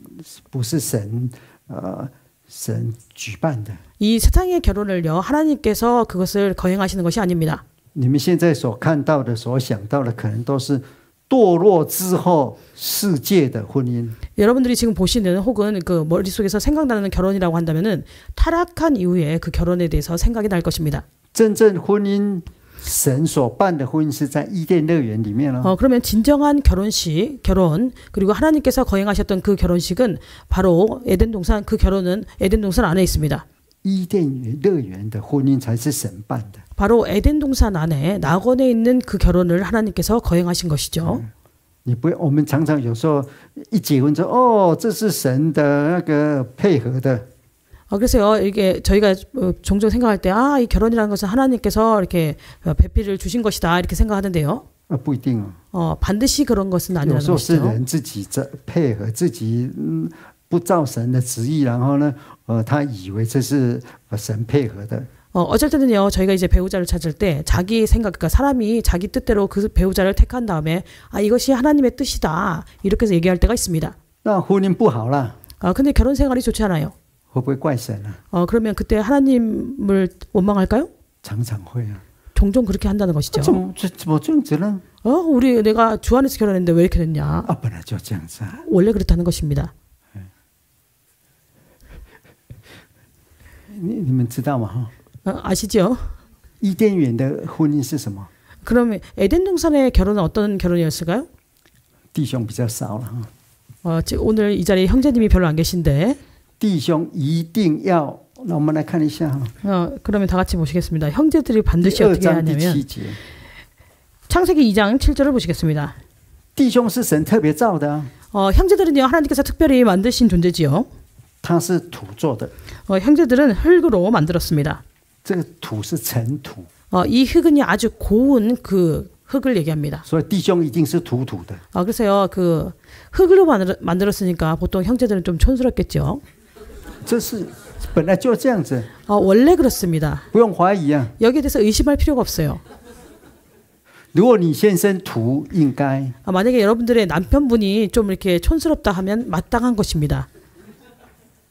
神举办的。 이 세상의 결혼을요 하나님께서 그것을 거행하시는 것이 아닙니다. 你们现在所看到的、所想到的，可能都是堕落之后世界的婚姻。 여러분들이 지금 보시는 혹은 그 머릿속에서 생각나는 결혼이라고 한다면은 타락한 이후에 그 결혼에 대해서 생각이 날 것입니다. 真正婚姻，神所办的婚姻是在伊甸乐园里面哦。 그러면 진정한 결혼 그리고 하나님께서 거행하셨던 그 결혼식은 바로 에덴 동산 그 결혼은 에덴 동산 안에 있습니다. 伊甸乐园的婚姻才是神办的。 바로 에덴 동산 안에 낙원에 있는 그 결혼을 하나님께서 거행하신 것이죠. 你不会，我们常常有时候一结婚说，哦，这是神的那个配合的。 그래서요 이게 저희가 종종 생각할 때 이 결혼이라는 것은 하나님께서 이렇게 배필을 주신 것이다 이렇게 생각하는데요. 不一定哦。 반드시 그런 것은 有 아니라는 时候是 것이죠. 人自己在配合自己，不照神的旨意，然后呢，他以为这是神配合的。 어쩔 때는요 저희가 이제 배우자를 찾을 때 자기 생각 그러니까 사람이 자기 뜻대로 그 배우자를 택한 다음에 이것이 하나님의 뜻이다 이렇게 해서 얘기할 때가 있습니다. 那婚姻不好啦， 근데 결혼 생활이 좋지 않아요. 会不会怪神啊？ 그러면 그때 하나님을 원망할까요? 常常会啊。 종종 그렇게 한다는 것이죠. 怎么这样子呢？ 내가 주 안에서 결혼했는데 왜 이렇게 됐냐? 本来就这样子啊。 원래 그렇다는 것입니다. 你们知道吗？ 아시죠? 伊甸园的婚姻是什么？ 그러면 에덴 동산의 결혼은 어떤 결혼이었을까요? 弟兄比较少了。 오늘 이 자리에 형제님이 별로 안 계신데 弟兄一定要，那我们来看一下 그러면 다 같이 보시겠습니다. 형제들이 반드시 第二 어떻게 해야 章第 하냐면 7节， 창세기 2장 7절을 보시겠습니다. 弟兄是神特别造的啊， 형제들은요 하나님께서 특별히 만드신 존재지요. 他是土做的， 형제들은 흙으로 만들었습니다. 这个土是尘土， 이 흙은 아주 고운 그 흙을 얘기합니다. 所以弟兄一定是土的。 그래서요 그 흙으로 만들었으니까 보통 형제들은 좀 촌스럽겠죠. 这是本来就这样子， 원래 그렇습니다. 不用怀疑啊。 여기에 대해서 의심할 필요가 없어요. 如果你先生土，应该 만약에 여러분들의 남편분이 좀 이렇게 촌스럽다 하면 마땅한 것입니다.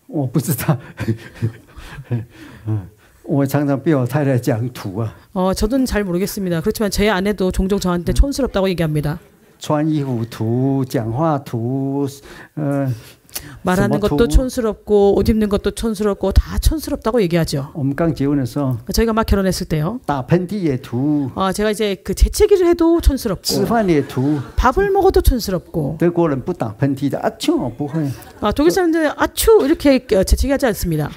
我不知道，我常常被我太太讲土啊， 저는 잘 모르겠습니다. 그렇지만 제 아내도 종종 저한테 촌스럽다고 얘기합니다. 穿衣服土，讲话土， 말하는 것도 촌스럽고 옷 입는 것도 촌스럽고 다 촌스럽다고 얘기하죠. 我们刚结婚的时候， 저희가 막 결혼했을 때요. 打喷嚏也土， 제가 이제 그 재채기를 해도 吃 촌스럽고 饭也土。 밥을 먹어도 촌스럽고 德国人不打喷嚏的啊，就不会， 독일 사람들은 아추 이렇게 재채기하지 않습니다.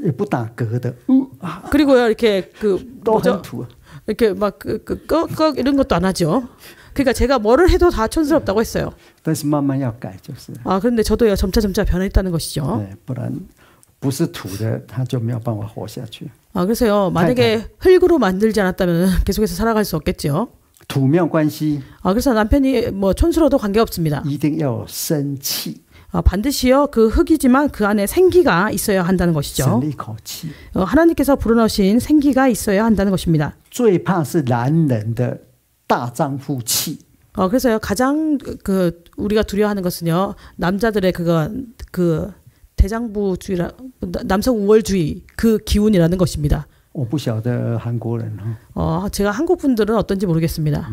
也不打嗝的， 그리고요 이렇게 그 都很 뭐죠? 土。 이렇게 막 꺽꺽 이런 것도 안 하죠. 그러니까 제가 뭐를 해도 다 촌스럽다고 했어요. 但是慢慢要改，就是， 그런데 저도요 점차 변했다는 것이죠. 不然不是土的，他就没有办法活下去。 그래서요. 만약에 흙으로 만들지 않았다면 계속해서 살아갈 수 없겠죠. 土没有关系， 그래서 남편이 뭐 촌스러워도 관계없습니다. 一定要有生气， 반드시요. 그 흙이지만 그 안에 생기가 있어야 한다는 神 것이죠. 的一口气。 하나님께서 불어넣으신 생기가 있어야 한다는 것입니다. 最怕是男人的大丈夫气， 그래서요. 가장 그 우리가 두려워하는 것은요. 남자들의 그 대장부주의라 남성 우월주의 그 기운이라는 것입니다. 我不晓得韩国人哈， 제가 한국 분들은 어떤지 모르겠습니다.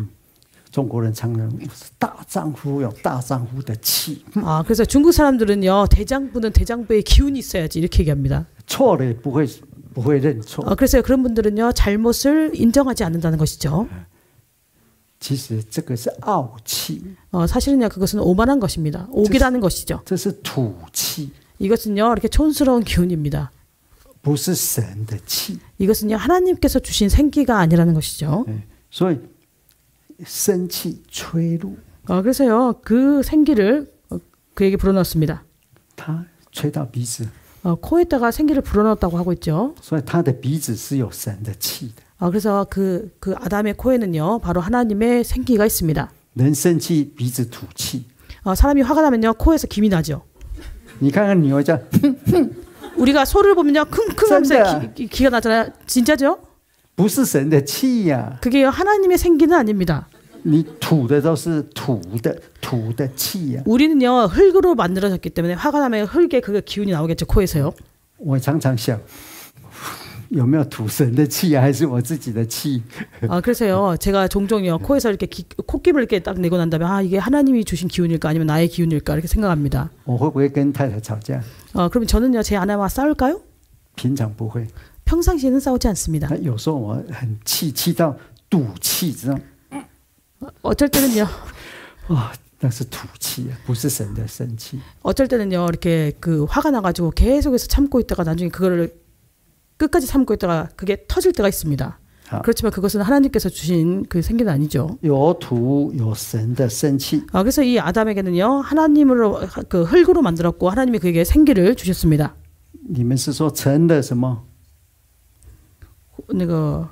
中国人常常大丈夫有大丈夫的气， 그래서 중국 사람들은요. 대장부는 대장부의 기운이 있어야지 이렇게 얘기합니다. 错了也不会认错。 그래서 그런 분들은요. 잘못을 인정하지 않는다는 것이죠. 其实这个是傲气， 사실은요. 그것은 오만한 것입니다. 오기라는 것이죠. 这是土气， 이것은요. 이렇게 촌스러운 기운입니다. 不是神的气。 이것은요. 하나님께서 주신 생기가 아니라는 것이죠. 所以生气吹入， 그래서요. 그 생기를 그에게 불어넣었습니다. 他吹到鼻子， 코에다가 생기를 불어넣었다고 하고 있죠. 所以他的鼻子是有神的气的。 그래서 그 아담의 코에는요. 바로 하나님의 생기가 있습니다. 人生气，鼻子吐气。 사람이 화가 나면요. 코에서 김이 나죠. 你看看牛叫， 우리가 소를 보면요. 킁킁 하면서 기가 나잖아요. 진짜죠? 不是神的气呀、 그게 하나님의 생기는 아닙니다. 你吐的都是土的气呀、 우리는요. 흙으로 만들어졌기 때문에 화가 나면 흙에 그 기운이 나오겠죠. 코에서요. 我常常想，有没有吐神的气啊，还是我自己的气？ 그래서요. 제가 종종요. 코에서 이렇게 콧김을 이렇게 딱 내고 난 다음에 이게 하나님이 주신 기운일까 아니면 나의 기운일까 이렇게 생각합니다. 我会不会跟太太吵架？ 그럼 저는요. 제 아내와 싸울까요? 平常不会， 평상시에는 싸우지 않습니다. 那有时候我很气到赌气，知道？ 어쩔 때는요. 那是土气啊，不是神的生气。 어쩔 때는요. 이렇게 그 화가 나가지고 계속해서 참고 있다가 나중에 그거를 끝까지 참고 있다가 그게 터질 때가 있습니다. 그렇지만 그것은 하나님께서 주신 그 생기는 아니죠. 有土有神的生气， 그래서 이 아담에게는요. 하나님으로 그 흙으로 만들었고 하나님이 그에게 생기를 주셨습니다. 你们是说成了什么？ 那个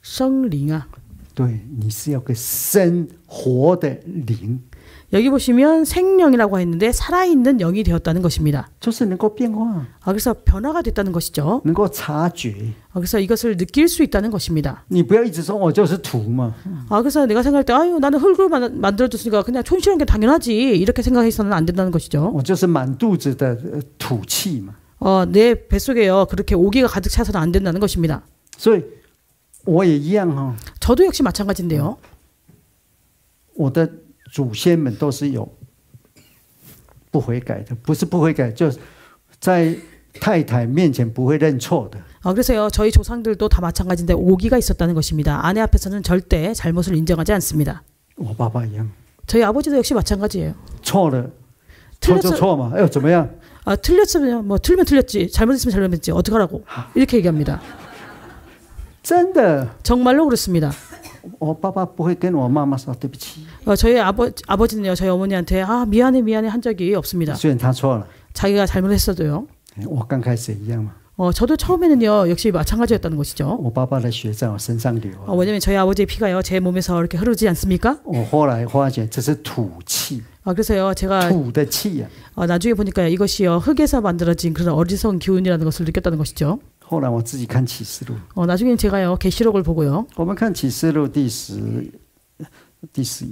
生灵啊. 对，你是要个生活的灵， 여기 보시면 생령이라고 했는데 살아있는 영이 되었다는 것입니다. 就是能够变化， 그래서 변화가 됐다는 것이죠. 能够察觉。 그래서 이것을 느낄 수 있다는 것입니다. 你不要一直说我就是土嘛， 그래서 내가 생각할 때 나는 흙으로 만들어줬으니까 그냥 촌스러운 게 당연하지 이렇게 생각해서는 안 된다는 것이죠. 我就是满肚子的土气嘛。 내 뱃속에요. 그렇게 오기가 가득 차서는 안 된다는 것입니다. 所以我也一样哈， 저도 역시 마찬가지인데요. 我的祖先们都是有不悔改的，不是不悔改，就是在太太面前不会认错的。 그래서요. 저희 조상들도 다 마찬가지인데 오기가 있었다는 것입니다. 아내 앞에서는 절대 잘못을 인정하지 않습니다. 我爸爸一样， 저희 아버지도 역시 마찬가지예요. 错了，错就错嘛，又怎么样？ 틀렸으면 뭐 틀면 틀렸지, 잘못했으면 잘못했지, 어떡하라고 이렇게 얘기합니다. 真的， 정말로 그렇습니다. 我爸爸不会跟我妈妈说对不起， 저희 아버지는요. 저희 어머니한테 미안해 한 적이 없습니다. 虽然他错了， 자기가 잘못했어도요. 我刚开始也一样嘛。 저도 처음에는요. 역시 마찬가지였다는 것이죠. 我爸爸的血在我身上流， 왜냐면 저희 아버지의 피가요. 제 몸에서 이렇게 흐르지 않습니까? 我后来发现这是土气， 그래서요. 제가 土的气呀、 나중에 보니까 이것이요. 흙에서 만들어진 그런 어리석은 기운이라는 것을 느꼈다는 것이죠. 后来我自己看启示录， 나중에 제가요. 계시록을 보고요. 我们看启示录第11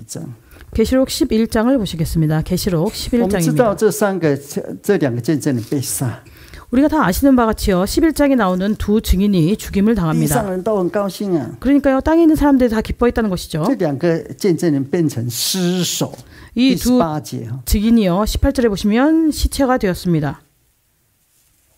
章。 계시록 11장을 보시겠습니다. 계시록 我们知道 11장입니다. 这两个见证人被杀， 우리가 다 아시는 바와 같이요. 11장에 나오는 두 증인이 죽임을 地 당합니다. 上人都很高兴啊。 그러니까요. 땅에 있는 사람들이 다 기뻐했다는 것이죠. 这两个见证人变成尸首， 이 第 두 18节哈， 증인이요. 18절에 보시면 시체가 되었습니다.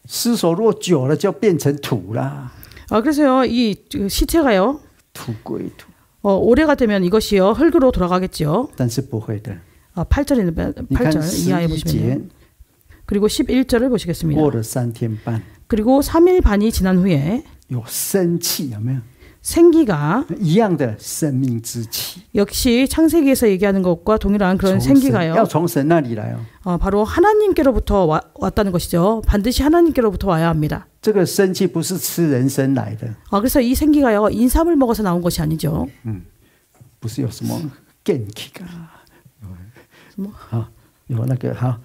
尸首如果久了就变成土啦， 그래서요. 이 시체가요. 土归土， 오래가 되면 이것이요. 흙으로 돌아가겠죠. 但是不会的。 8절에 你看 8절 이하에 11 보시면 节 그리고 11절을 보시겠습니다. 过了3天半， 그리고 3일 반이 지난 후에 有生气有没有？ 생기가 一样的生命之气， 역시 창세기에서 얘기하는 것과 동일한 그런 从神 생기가요. 要从神那里来哦。 바로 하나님께로부터 왔다는 것이죠. 반드시 하나님께로부터 와야 합니다. 这个生气不是吃人参来的， 그래서 이 생기가요. 인삼을 먹어서 나온 것이 아니죠. 不是有什么元气啊，有那个哈，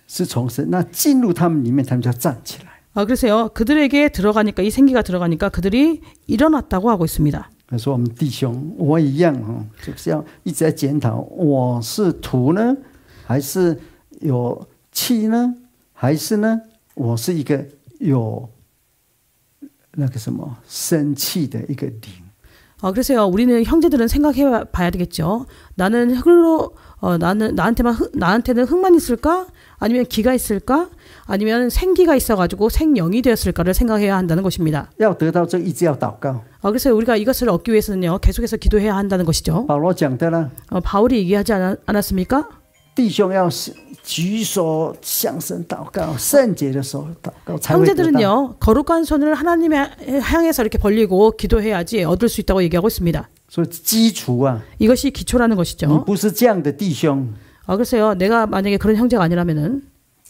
是从神那进入他们里面，他们就要站起来。 그래서요. 그들에게 들어가니까 이 생기가 들어가니까 그들이 일어났다고 하고 있습니다. 说我们弟兄，我一样哈，就是要一直在检讨，我是土呢，还是有气呢，还是呢，我是一个有那个什么生气的一个灵。 그래서요. 우리는 형제들은 생각해 봐야 되겠죠. 나는 흙으로 나한테는 흙만 있을까? 아니면 기가 있을까? 아니면 생기가 있어가지고 생영이 되었을까를 생각해야 한다는 것입니다. 要得到这一直要祷告。 그래서 우리가 이것을 얻기 위해서는요. 계속해서 기도해야 한다는 것이죠. 保罗讲的啦， 바울이 얘기하지 않았습니까? 弟兄要举手向神祷告，圣洁的手祷告才会得到。 형제들은요. 거룩한 손을 하나님에 향해서 이렇게 벌리고 기도해야지 얻을 수 있다고 얘기하고 있습니다. 所以基础啊， 이것이 기초라는 你 것이죠. 不是这样的弟兄， 그래서요. 내가 만약에 그런 형제가 아니라면은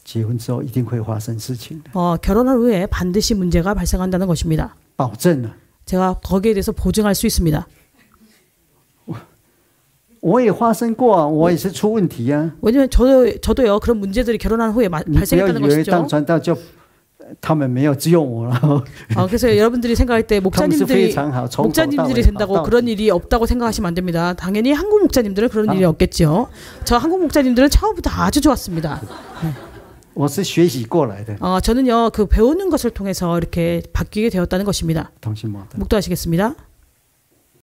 结婚之后一定会发生事情的， 결혼한 후에 반드시 문제가 발생한다는 것입니다. 保证啊。 제가 거기에 대해서 보증할 수 있습니다. 我也发生过啊，我也是出问题啊。 왜냐면 저도요. 그런 문제들이 결혼한 후에 你不要以 발생했다는 为当 것이죠. 传道就他们没有，只有我了。 그래서 여러분들이 생각할 때 他们是非常好，从头到 목사님들이 尾 된다고 好到 그런 일이 없다고 생각하시면 안 됩니다. 당연히 한국 목사님들은 그런 일이 없겠죠. 저 한국 목사님들은 처음부터 아주 좋았습니다. 我是学习过来的。 저는요. 그 배우는 것을 통해서 이렇게 바뀌게 되었다는 것입니다. 同心矛盾。 묵도하시겠습니다.